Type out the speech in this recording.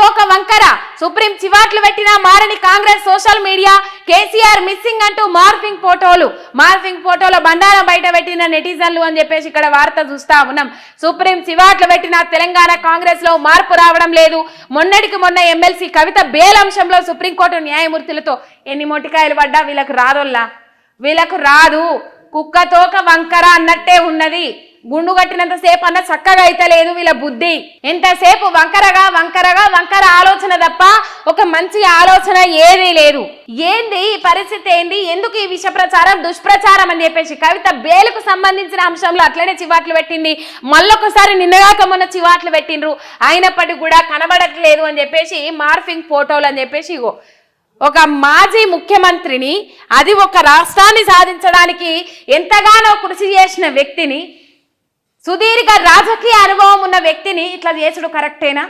తోక వంకర సుప్రీం చివాట్లు పెట్టినా మారని Congress social media KCR missing అంటూ మార్ఫింగ్ ఫోటోలో బండారం బయట పెట్టిన నెటిజన్లు అని చెప్పేసి ఇక్కడ వార్త చూస్తా ఉన్నాం. సుప్రీం చివాట్లు పెట్టిన తెలంగాణ కాంగ్రెస్ లో మార్పు రావడం లేదు. మొన్నటికి మొన్న ఎమ్మెల్సీ కవిత బేల్ అంశంలో సుప్రీంకోర్టు న్యాయమూర్తులతో ఎన్ని మొటికాయలు పడ్డా వీళ్ళకు రాదు. కుక్క తోక వంకర అన్నట్టే ఉన్నది. గుండు కట్టినంత సేపు అన్న చక్కగా అయితే లేదు వీళ్ళ బుద్ధి. ఎంతసేపు వంకర ఆలోచన తప్ప ఒక మంచి ఆలోచన ఏదీ లేదు. ఏంది ఈ పరిస్థితి, ఏంది, ఎందుకు ఈ విష ప్రచారం దుష్ప్రచారం అని చెప్పేసి కవిత బేలుకు సంబంధించిన అంశంలో అట్లనే చివాట్లు పెట్టింది. మళ్ళొకసారి నిన్నగాక మొన్న చివాట్లు పెట్టిండ్రు. అయినప్పటికీ కూడా కనబడట్లేదు అని చెప్పేసి మార్ఫింగ్ ఫోటోలు అని చెప్పేసి ఇగో ఒక మాజీ ముఖ్యమంత్రిని, అది ఒక రాష్ట్రాన్ని సాధించడానికి ఎంతగానో కృషి చేసిన వ్యక్తిని, సుదీర్ఘ రాజకీయ అనుభవం ఉన్న వ్యక్తిని ఇట్లా చేసుడు కరెక్టేనా?